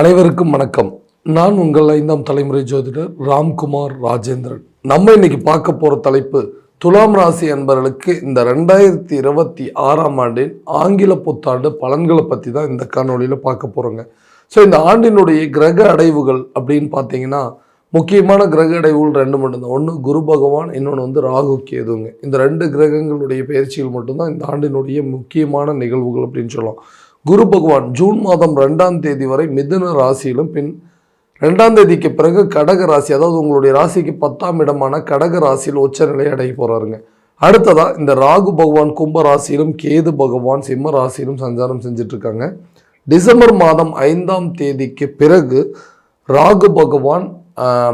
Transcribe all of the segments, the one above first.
அனைவருக்கும் வணக்கம். நான் உங்கள் 5ஆம் தலைமுறை ஜோதிடர் ராம்குமார் ராஜேந்திரன். நம்ம இன்னைக்கு பார்க்க போகிற தலைப்பு துலாம் ராசி அன்பர்களுக்கு இந்த 2026ஆம் ஆண்டின் ஆங்கில புத்தாண்டு பலன்களை பற்றி தான் இந்த காணொலியில் பார்க்க போகிறோங்க. ஸோ இந்த ஆண்டினுடைய கிரக அடைவுகள் அப்படின்னு பார்த்தீங்கன்னா முக்கியமான கிரக அடைவுகள் ரெண்டு மட்டும்தான். ஒன்று குரு பகவான், இன்னொன்று ராகு கேதுங்க. இந்த ரெண்டு கிரகங்களுடைய பயிற்சிகள் மட்டும்தான் இந்த ஆண்டினுடைய முக்கியமான நிகழ்வுகள் அப்படின்னு சொல்லலாம். குரு பகவான் ஜூன் மாதம் 2ஆம் தேதி வரை மிதுன ராசியிலும், பின் 2ஆம் தேதிக்கு பிறகு கடக ராசி, அதாவது உங்களுடைய ராசிக்கு 10ஆம் இடமான கடக ராசியில் உச்சநிலை அடைய போறாருங்க. அடுத்ததா இந்த ராகு பகவான் கும்ப ராசியிலும், கேது பகவான் சிம்ம ராசியிலும் சஞ்சாரம் செஞ்சுட்டு இருக்காங்க. டிசம்பர் மாதம் 5ஆம் தேதிக்கு பிறகு ராகு பகவான்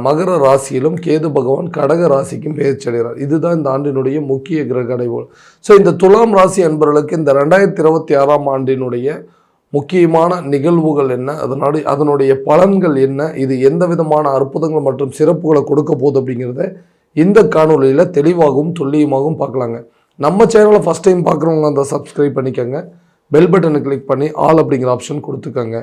மகர ராசியிலும், கேது பகவான் கடக ராசிக்கும் பெயர்ச்சி அடைகிறார். இதுதான் இந்த ஆண்டினுடைய முக்கிய கிரக அடைவுகள். ஸோ இந்த துலாம் ராசி அன்பர்களுக்கு இந்த 2026ஆம் ஆண்டினுடைய முக்கியமான நிகழ்வுகள் என்ன, அதனுடைய பலன்கள் என்ன, இது எந்த விதமான அற்புதங்கள் மற்றும் சிறப்புகளை கொடுக்க போகுது அப்படிங்கிறத இந்த காணொலியில் தெளிவாகவும் துல்லியமாகவும் பார்க்கலாங்க. நம்ம சேனலை ஃபஸ்ட் டைம் பார்க்குறவங்க அந்த சப்ஸ்கிரைப் பண்ணிக்கோங்க, பெல் பட்டனை கிளிக் பண்ணி ஆல் அப்படிங்கிற ஆப்ஷன் கொடுத்துக்கோங்க.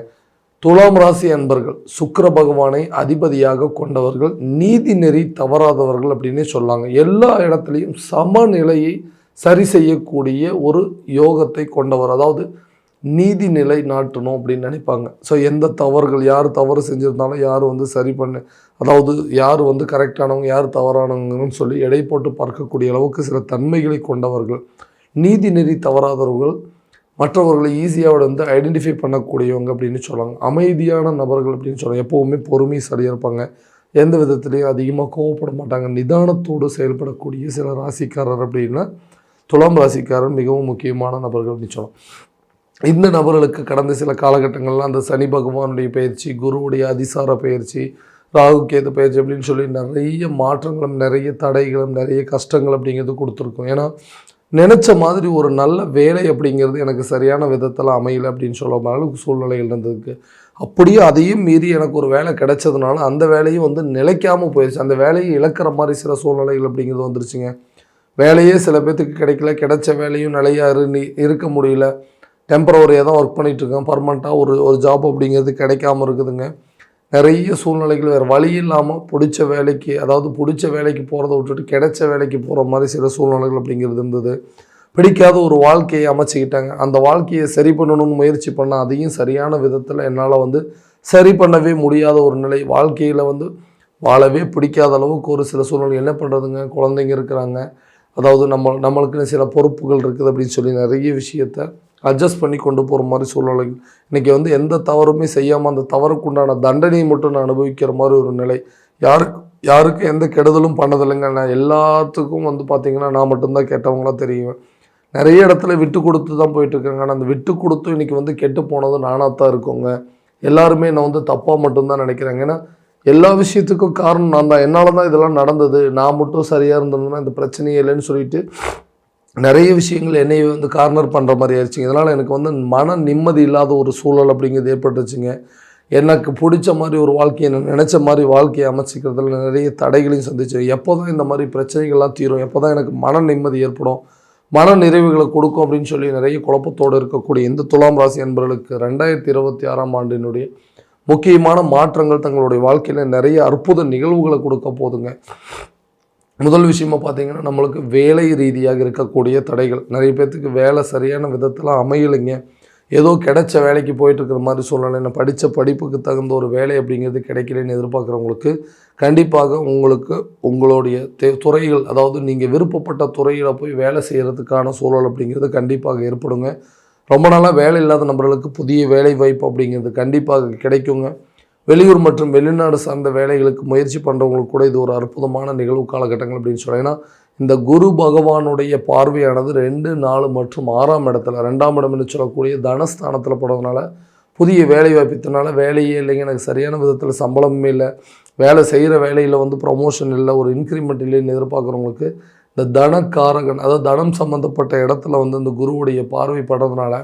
துலாம் ராசி அன்பர்கள் சுக்கிர பகவானை அதிபதியாக கொண்டவர்கள், நீதி நெறி தவறாதவர்கள் அப்படின்னே சொல்லாங்க. எல்லா இடத்துலையும் சமநிலையை சரி செய்யக்கூடிய ஒரு யோகத்தை கொண்டவர், அதாவது நீதி நிலை நாட்டணும் அப்படின்னு நினைப்பாங்க. ஸோ எந்த தவறுகள், யார் தவறு செஞ்சுருந்தாலும் யார் சரி பண்ண, அதாவது யார் கரெக்டானவங்க யார் தவறானவங்கன்னு சொல்லி எடை போட்டு பார்க்கக்கூடிய அளவுக்கு சில தன்மைகளை கொண்டவர்கள், நீதி நெறி தவறாதவர்கள், மற்றவர்களை ஈஸியாக ஐடென்டிஃபை பண்ணக்கூடியவங்க அப்படின்னு சொல்லுவாங்க. அமைதியான நபர்கள் அப்படின்னு சொல்லுவாங்க. எப்போவுமே பொறுமை சரியாக இருப்பாங்க, எந்த விதத்துலேயும் அதிகமாக கோவப்பட மாட்டாங்க, நிதானத்தோடு செயல்படக்கூடிய சில ராசிக்காரர் அப்படின்னா துலாம் ராசிக்காரர் மிகவும் முக்கியமான நபர்கள் அப்படின்னு சொல்லலாம். இந்த நபர்களுக்கு கடந்த சில காலகட்டங்கள்லாம் அந்த சனி பகவானுடைய பயிற்சி, குருவுடைய அதிசார பயிற்சி, ராகு கேது பயிற்சி அப்படின்னு சொல்லி நிறைய மாற்றங்களும் நிறைய தடைகளும் நிறைய கஷ்டங்கள் அப்படிங்கிறது கொடுத்துருக்கோம். ஏன்னா நினச்ச மாதிரி ஒரு நல்ல வேலை அப்படிங்கிறது எனக்கு சரியான விதத்தில் அமையலை அப்படின்னு சொல்ல அளவுக்கு சூழ்நிலைகள் இருந்ததுக்கு, அப்படியே அதையும் மீறி எனக்கு ஒரு வேலை கிடைச்சதுனால அந்த வேலையும் நிலைக்காமல் போயிடுச்சு. அந்த வேலையை இழக்கிற மாதிரி சில சூழ்நிலைகள் அப்படிங்கிறது வந்துருச்சுங்க. வேலையே சில பேர்த்துக்கு கிடைக்கல, கிடைச்ச வேலையும் நிலையாக இருக்க முடியல, டெம்பரவரியாக தான் ஒர்க் பண்ணிகிட்ருக்கேன், பர்மனெண்ட்டாக ஒரு ஜாப் அப்படிங்கிறது கிடைக்காமல் இருக்குதுங்க. நிறைய சூழ்நிலைகள் வேறு வழி இல்லாமல் பிடிச்ச வேலைக்கு போகிறத விட்டுட்டு கிடைச்ச வேலைக்கு போகிற மாதிரி சில சூழ்நிலைகள் அப்படிங்கிறது இருந்தது. பிடிக்காத ஒரு வாழ்க்கையை அமைச்சிக்கிட்டாங்க. அந்த வாழ்க்கையை சரி பண்ணணும்னு முயற்சி பண்ணால் அதையும் சரியான விதத்தில் என்னால் சரி பண்ணவே முடியாத ஒரு நிலை. வாழ்க்கையில் வாழவே பிடிக்காத அளவுக்கு ஒரு சில சூழ்நிலை. என்ன பண்ணுறதுங்க, குழந்தைங்க இருக்கிறாங்க, அதாவது நம்மளுக்குன்னு சில பொறுப்புகள் இருக்குது அப்படின்னு சொல்லி நிறைய விஷயத்தை அட்ஜஸ்ட் பண்ணி கொண்டு போகிற மாதிரி சூழ்நிலைகள். இன்றைக்கி எந்த தவறுமே செய்யாமல் அந்த தவறுக்குண்டான தண்டனையை மட்டும் நான் அனுபவிக்கிற மாதிரி ஒரு நிலை. யாருக்கும் எந்த கெடுதலும் பண்ணதில்லைங்க. நான் எல்லாத்துக்கும் பார்த்திங்கன்னா நான் மட்டும்தான் கேட்டவங்களாம் தெரியும். நிறைய இடத்துல விட்டு கொடுத்து தான் போயிட்டுருக்காங்க. ஆனால் அந்த விட்டு கொடுத்து இன்றைக்கி கெட்டு போனது நானாக தான் இருக்குங்க. எல்லாருமே நான் தப்பாக மட்டும்தான் நினைக்கிறாங்க. ஏன்னா எல்லா விஷயத்துக்கும் காரணம் நான் தான், என்னால் தான் இதெல்லாம் நடந்தது, நான் மட்டும் சரியாக இருந்ததுன்னா இந்த பிரச்சனையே இல்லைன்னு சொல்லிட்டு நிறைய விஷயங்கள் என்னை கார்னர் பண்ணுற மாதிரி ஆயிடுச்சுங்க. இதனால் எனக்கு மன நிம்மதி இல்லாத ஒரு சூழல் அப்படிங்கிறது ஏற்பட்டுச்சுங்க. எனக்கு பிடிச்ச மாதிரி ஒரு வாழ்க்கையை நினச்ச மாதிரி வாழ்க்கையை அமைச்சிக்கிறதுல நிறைய தடைகளையும் சந்திச்சு. எப்போ தான் இந்த மாதிரி பிரச்சனைகள்லாம் தீரும், எப்போ தான் எனக்கு மன நிம்மதி ஏற்படும், மன நிறைவுகளை கொடுக்கும் அப்படின்னு சொல்லி நிறைய குழப்பத்தோடு இருக்கக்கூடிய இந்த துலாம் ராசி என்பவர்களுக்கு 2026ஆம் ஆண்டினுடைய முக்கியமான மாற்றங்கள் தங்களுடைய வாழ்க்கையில் நிறைய அற்புத நிகழ்வுகளை கொடுக்க போதுங்க. முதல் விஷயமா பார்த்தீங்கன்னா நம்மளுக்கு வேலை ரீதியாக இருக்கக்கூடிய தடைகள். நிறைய பேர்த்துக்கு வேலை சரியான விதத்தில் அமையலைங்க. ஏதோ கிடைச்ச வேலைக்கு போயிட்டுருக்கிற மாதிரி சூழ்நிலை, படித்த படிப்புக்கு தகுந்த ஒரு வேலை அப்படிங்கிறது கிடைக்கலன்னு எதிர்பார்க்குறவங்களுக்கு கண்டிப்பாக உங்களுடைய துறைகள், அதாவது நீங்கள் விருப்பப்பட்ட துறையில் போய் வேலை செய்கிறதுக்கான சூழல் அப்படிங்கிறது கண்டிப்பாக ஏற்படுங்க. ரொம்ப நாளாக வேலை இல்லாத நபர்களுக்கு புதிய வேலை வாய்ப்பு அப்படிங்கிறது கண்டிப்பாக கிடைக்குங்க. வெளியூர் மற்றும் வெளிநாடு சார்ந்த வேலைகளுக்கு முயற்சி பண்ணுறவங்களுக்கு கூட இது ஒரு அற்புதமான நிகழ்வு காலகட்டங்கள் அப்படின்னு சொல்லலாம். ஏன்னா இந்த குரு பகவானுடைய பார்வையானது 2, 4 மற்றும் 6ஆம் இடத்துல, 2ஆம் இடம் என்று சொல்லக்கூடிய தனஸ்தானத்தில் போடுறதுனால புதிய வேலை வாய்ப்பினால வேலையே இல்லைங்க, எனக்கு சரியான விதத்தில் சம்பளமே இல்லை, வேலை செய்கிற வேலையில் ப்ரமோஷன் இல்லை, ஒரு இன்க்ரிமெண்ட் இல்லைன்னு எதிர்பார்க்குறவங்களுக்கு இந்த தனக்காரகன், அதாவது தனம் சம்மந்தப்பட்ட இடத்துல இந்த குருவுடைய பார்வை படுறதுனால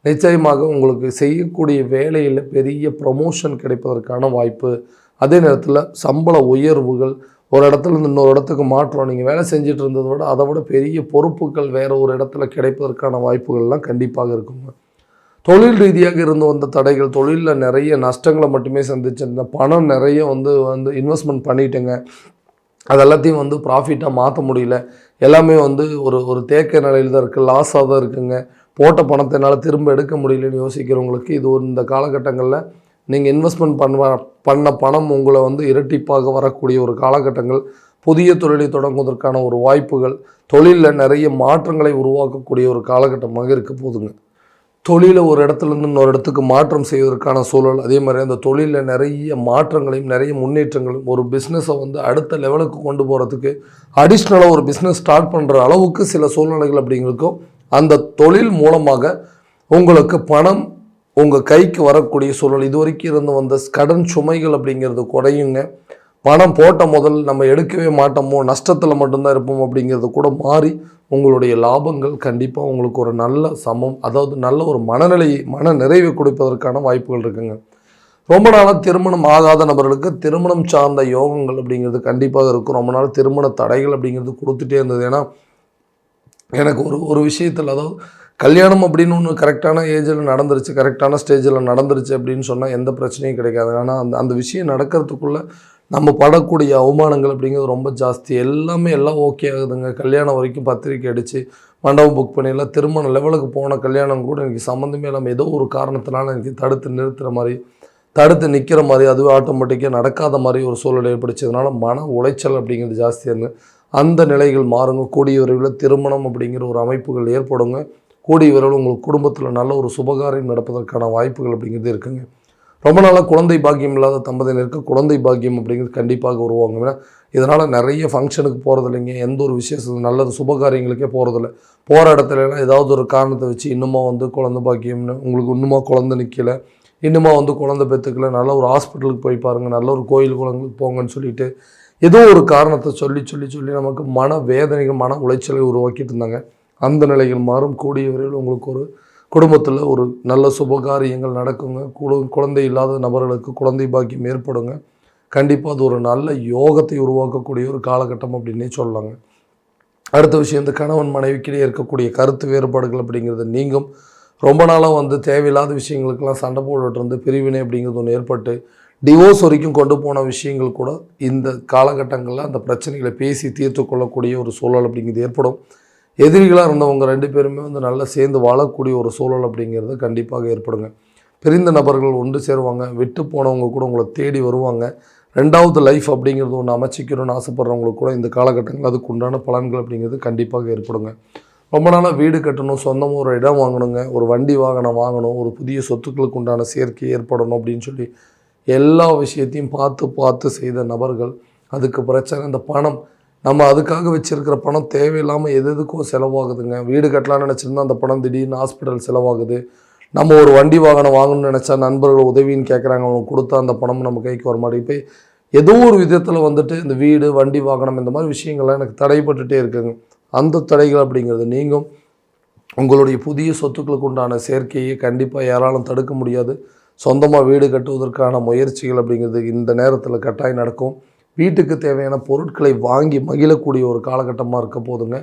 நிச்சயமாக உங்களுக்கு செய்யக்கூடிய வேலையில் பெரிய ப்ரமோஷன் கிடைப்பதற்கான வாய்ப்பு. அதே நேரத்தில் சம்பள உயர்வுகள், ஒரு இடத்துலேருந்து இன்னொரு இடத்துக்கு மாற்றம், நீங்கள் வேலை செஞ்சுட்டு இருந்ததை விட அதை விட பெரிய பொறுப்புகள் வேறு ஒரு இடத்துல கிடைப்பதற்கான வாய்ப்புகள்லாம் கண்டிப்பாக இருக்குங்க. தொழில் ரீதியாக இருந்து வந்த தடைகள், தொழிலில் நிறைய நஷ்டங்களை மட்டுமே சந்திச்சிருந்த பணம் நிறைய வந்து வந்து இன்வெஸ்ட்மெண்ட் பண்ணிட்டேங்க, அது எல்லாத்தையும் வந்து ப்ராஃபிட்டாக மாற்ற முடியல, எல்லாமே வந்து ஒரு தேக்க நிலையில் தான் இருக்குது, லாஸாக தான் இருக்குங்க, போட்ட பணத்தை என்னால் திரும்ப எடுக்க முடியலன்னு யோசிக்கிறவங்களுக்கு இது ஒரு இந்த காலகட்டங்களில் நீங்கள் இன்வெஸ்ட்மெண்ட் பண்ண பணம் உங்களை வந்து இரட்டிப்பாக வரக்கூடிய ஒரு காலகட்டங்கள், புதிய தொழிலை தொடங்குவதற்கான ஒரு வாய்ப்புகள், தொழிலில் நிறைய மாற்றங்களை உருவாக்கக்கூடிய ஒரு காலகட்டமாக இருக்க போதுங்க. தொழிலை ஒரு இடத்துலேருந்து இன்னொரு இடத்துக்கு மாற்றம் செய்வதற்கான சூழல், அதே மாதிரி அந்த தொழிலில் நிறைய மாற்றங்களையும் நிறைய முன்னேற்றங்களையும், ஒரு பிஸ்னஸை வந்து அடுத்த லெவலுக்கு கொண்டு போகிறதுக்கு அடிஷ்னலாக ஒரு பிஸ்னஸ் ஸ்டார்ட் பண்ணுற அளவுக்கு சில சூழ்நிலைகள் அப்படிங்கிறதுக்கும் அந்த தொழில் மூலமாக உங்களுக்கு பணம் உங்கள் கைக்கு வரக்கூடிய சூழல், இது வரைக்கும் இருந்து வந்த கடன் சுமைகள் அப்படிங்கிறது குறையுங்க. பணம் போட்ட முதல் நம்ம எடுக்கவே மாட்டோமோ, நஷ்டத்தில் மட்டும்தான் இருப்போம் அப்படிங்கிறது கூட மாறி உங்களுடைய லாபங்கள் கண்டிப்பாக உங்களுக்கு ஒரு நல்ல அதாவது நல்ல ஒரு மன நிறைவை கொடுப்பதற்கான வாய்ப்புகள் இருக்குங்க. ரொம்ப நாளாக திருமணம் ஆகாத நபர்களுக்கு திருமணம் சார்ந்த யோகங்கள் அப்படிங்கிறது கண்டிப்பாக இருக்கும். ரொம்ப நாள் திருமண தடைகள் அப்படிங்கிறது கொடுத்துட்டே இருந்தது. ஏன்னா எனக்கு ஒரு விஷயத்தில், அதாவது கல்யாணம் அப்படின்னு ஒன்று கரெக்டான ஏஜில் நடந்துருச்சு, கரெக்டான ஸ்டேஜில் நடந்துருச்சு அப்படின்னு சொன்னால் எந்த பிரச்சனையும் கிடைக்காது. ஆனால் அந்த விஷயம் நடக்கிறதுக்குள்ளே நம்ம படக்கூடிய அவமானங்கள் அப்படிங்கிறது ரொம்ப ஜாஸ்தி. எல்லாம் ஓகே ஆகுதுங்க, கல்யாணம் வரைக்கும் பத்திரிக்கை அடித்து மண்டபம் புக் பண்ணிடலாம், திருமண லெவலுக்கு போன கல்யாணம் கூட எனக்கு சம்மந்தமே இல்லாமல் ஏதோ ஒரு காரணத்தினால எனக்கு தடுத்து நிற்கிற மாதிரி அதுவே ஆட்டோமேட்டிக்காக நடக்காத மாதிரி ஒரு சூழல் ஏற்படுச்சதுனால மன உளைச்சல் அப்படிங்கிறது ஜாஸ்தியாக அந்த நிலைகள் மாறுங்க. கூடிய விரைவில் திருமணம் அப்படிங்கிற ஒரு அமைப்புகள் ஏற்படுங்க. கூடிய விரைவில் உங்களுக்கு குடும்பத்தில் நல்ல ஒரு சுபகாரியம் நடப்பதற்கான வாய்ப்புகள் அப்படிங்கிறது இருக்குங்க. ரொம்ப நாளாக குழந்தை பாக்கியம் இல்லாத தம்பதியினருக்கு குழந்தை பாக்கியம் அப்படிங்கிறது கண்டிப்பாக உருவாங்க. ஏன்னா இதனால் நிறைய ஃபங்க்ஷனுக்கு போகிறதில்லைங்க, எந்த ஒரு விசேஷம் நல்லது சுபகாரியங்களுக்கே போகிறதில்ல. போகிற இடத்துலலாம் ஏதாவது ஒரு காரணத்தை வச்சு இன்னுமா வந்து குழந்தை பாக்கியம்னு உங்களுக்கு இன்னுமா குழந்தை நிற்கலை, இன்னுமா வந்து குழந்தை பெற்றுக்கல, நல்ல ஒரு ஹாஸ்பிட்டலுக்கு போய் பாருங்கள், நல்ல ஒரு கோயில் குளங்களுக்கு போங்கன்னு சொல்லிட்டு ஏதோ ஒரு காரணத்தை சொல்லி நமக்கு மன வேதனைகள் மன உளைச்சலை உருவாக்கிட்டு இருந்தாங்க. அந்த நிலைகள் மாறும். கூடிய விரைவில் உங்களுக்கு ஒரு குடும்பத்தில் ஒரு நல்ல சுபகாரியங்கள் நடக்குங்க. குழந்தை இல்லாத நபர்களுக்கு குழந்தை பாக்கியம் ஏற்படுங்க. கண்டிப்பாக அது ஒரு நல்ல யோகத்தை உருவாக்கக்கூடிய ஒரு காலகட்டம் அப்படின்னே சொல்லலாங்க. அடுத்த விஷயம், இந்த கணவன் மனைவிக்கிடையே இருக்கக்கூடிய கருத்து வேறுபாடுகள் அப்படிங்கிறது நீங்கும். ரொம்ப நாளாக வந்து தேவையில்லாத விஷயங்களுக்கெல்லாம் சண்டை போட்டுட்டு இருந்து பிரிவினை அப்படிங்கிறது ஒன்று ஏற்பட்டு டிவோர்ஸ் வரைக்கும் கொண்டு போன விஷயங்கள் கூட இந்த காலகட்டங்களில் அந்த பிரச்சனைகளை பேசி தீர்த்து கொள்ளக்கூடிய ஒரு சூழல் அப்படிங்கிறது ஏற்படும். எதிரிகளாக இருந்தவங்க 2 பேருமே வந்து நல்லா சேர்ந்து வாழக்கூடிய ஒரு சூழல் அப்படிங்கிறது கண்டிப்பாக ஏற்படுங்க. பிரிந்த நபர்கள் ஒன்று சேருவாங்க, விட்டு போனவங்க கூட உங்களை தேடி வருவாங்க. 2வது லைஃப் அப்படிங்கிறது ஒன்று அமைச்சிக்கணும்னு ஆசைப்படுறவங்களுக்கு கூட இந்த காலகட்டங்கள் அதுக்கு உண்டான பலன்கள் அப்படிங்கிறது கண்டிப்பாக ஏற்படுங்க. ரொம்ப நாளாக வீடு கட்டணும், சொந்தமாக ஒரு இடம் வாங்கணுங்க, ஒரு வண்டி வாகனம் வாங்கணும், ஒரு புதிய சொத்துக்களுக்கு உண்டான சேர்க்கை ஏற்படணும் அப்படின்னு சொல்லி எல்லா விஷயத்தையும் பார்த்து செய்த நபர்கள், அதுக்கு பிரச்சனை இந்த பணம், நம்ம அதுக்காக வச்சுருக்கிற பணம் தேவையில்லாமல் எதுக்கோ செலவாகுதுங்க. வீடு கட்டலான்னு நினச்சிருந்தா அந்த பணம் திடீர்னு ஹாஸ்பிட்டல் செலவாகுது. நம்ம ஒரு வண்டி வாகனம் வாங்கணும்னு நினச்சா நண்பர்கள் உதவின்னு கேட்குறாங்க, அவங்க கொடுத்தா அந்த பணம் நம்ம கைக்கு வர மாட்டேங்குது. இப்போ ஏதோ ஒரு விதத்தில் வந்துட்டு இந்த வீடு வண்டி வாகனம் இந்த மாதிரி விஷயங்கள்லாம் எனக்கு தடைப்பட்டுகிட்டே இருக்குங்க. அந்த தடைகள் அப்படிங்கிறது நீங்கும். உங்களுடைய புதிய சொத்துக்களுக்கு உண்டான சேர்க்கையை கண்டிப்பாக யாராலும் தடுக்க முடியாது. சொந்தமாக வீடு கட்டுவதற்கான முயற்சிகள் அப்படிங்கிறது இந்த நேரத்தில் கட்டாயம் நடக்கும். வீட்டுக்கு தேவையான பொருட்களை வாங்கி மகிழக்கூடிய ஒரு காலகட்டமாக இருக்க போதுங்க.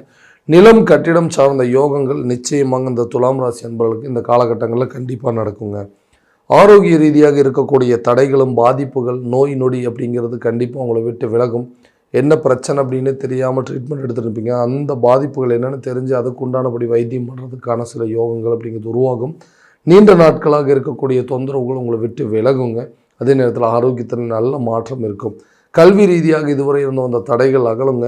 நிலம் கட்டிடம் சார்ந்த யோகங்கள் நிச்சயமாக இந்த துலாம் ராசி அன்பர்களுக்கு இந்த காலகட்டங்களில் கண்டிப்பாக நடக்குங்க. ஆரோக்கிய ரீதியாக இருக்கக்கூடிய தடைகளும் பாதிப்புகள் நோய் நொடி அப்படிங்கிறது கண்டிப்பாக உங்களை விட்டு விலகும். என்ன பிரச்சனை அப்படின்னு தெரியாமல் ட்ரீட்மெண்ட் எடுத்துகிட்டு இருப்பீங்க, அந்த பாதிப்புகள் என்னென்னு தெரிஞ்சு அதுக்கு உண்டானபடி வைத்தியம் பண்ணுறதுக்கான சில யோகங்கள் அப்படிங்கிறது உருவாகும். நீண்ட நாட்களாக இருக்கக்கூடிய தொந்தரவுகள் உங்களை விட்டு விலகுங்க. அதே நேரத்தில் ஆரோக்கியத்தில் நல்ல மாற்றம் இருக்கும். கல்வி ரீதியாக இதுவரை இருந்து வந்த தடைகள் அகலுங்க.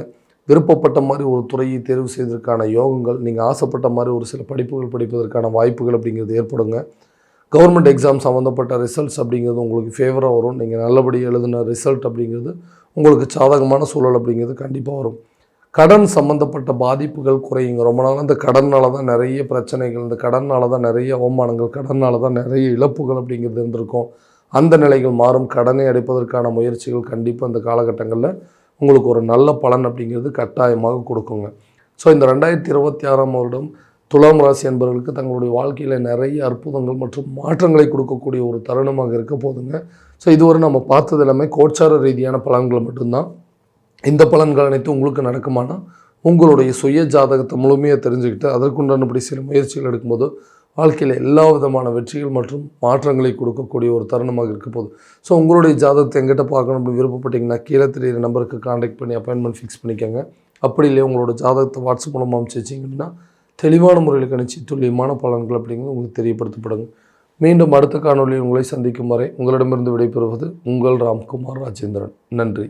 விருப்பப்பட்ட மாதிரி ஒரு துறையை தேர்வு செய்வதற்கான யோகங்கள், நீங்கள் ஆசைப்பட்ட மாதிரி ஒரு சில படிப்புகள் படிப்பதற்கான வாய்ப்புகள் அப்படிங்கிறது ஏற்படுங்க. கவர்மெண்ட் எக்ஸாம் சம்மந்தப்பட்ட ரிசல்ட்ஸ் அப்படிங்கிறது உங்களுக்கு ஃபேவராக வரும். நீங்கள் நல்லபடியாக எழுதின ரிசல்ட் அப்படிங்கிறது உங்களுக்கு சாதகமான சூழல் அப்படிங்கிறது கண்டிப்பாக வரும். கடன் சம்மந்தப்பட்ட பாதிப்புகள் குறையுங்க. ரொம்ப நாள் இந்த கடனால் தான் நிறைய பிரச்சனைகள், இந்த கடனால் தான் நிறைய அவமானங்கள், கடனால் தான் நிறைய இழப்புகள் அப்படிங்கிறது இருந்திருக்கும். அந்த நிலைகள் மாறும். கடனை அடைப்பதற்கான முயற்சிகள் கண்டிப்பாக இந்த காலகட்டங்களில் உங்களுக்கு ஒரு நல்ல பலன் அப்படிங்கிறது கட்டாயமாக கொடுக்குங்க. ஸோ இந்த 2026ஆம் வருடம் துலாம் ராசி என்பவர்களுக்கு தங்களுடைய வாழ்க்கையில் நிறைய அற்புதங்கள் மற்றும் மாற்றங்களை கொடுக்கக்கூடிய ஒரு தருணமாக இருக்க போதுங்க. ஸோ இதுவரை நம்ம பார்த்தது எல்லாமே கோச்சார ரீதியான பலன்கள் மட்டும்தான். இந்த பலன்கள் அனைத்தும் உங்களுக்கு நடக்குமானா உங்களுடைய சுய ஜாதகத்தை முழுமையாக தெரிஞ்சுக்கிட்டு அதற்குண்டானபடி சில முயற்சிகள் எடுக்கும்போது வாழ்க்கையில் எல்லா விதமான வெற்றிகள் மற்றும் மாற்றங்களை கொடுக்கக்கூடிய ஒரு தருணமாக இருக்க போகுது. ஸோ உங்களுடைய ஜாதகத்தை எங்கிட்ட பார்க்கணும் அப்படின்னு விருப்பப்பட்டீங்கன்னா கீழே தெரியிற நம்பருக்கு காண்டாக்ட் பண்ணி அப்பாயின்மெண்ட் ஃபிக்ஸ் பண்ணிக்கோங்க. அப்படி இல்லையா உங்களோட ஜாதகத்தை வாட்ஸ்அப் மூலமாக அமைச்சு வச்சிங்கன்னா தெளிவான முறையில் கணிச்சு துல்லியமான பலன்கள் அப்படிங்கிறது உங்களுக்கு தெரியப்படுத்தப்படுங்க. மீண்டும் அடுத்த காணொலியில் உங்களை சந்திக்கும் வரை உங்களிடமிருந்து விடைபெறுவது உங்கள் ராம்குமார் ராஜேந்திரன். நன்றி.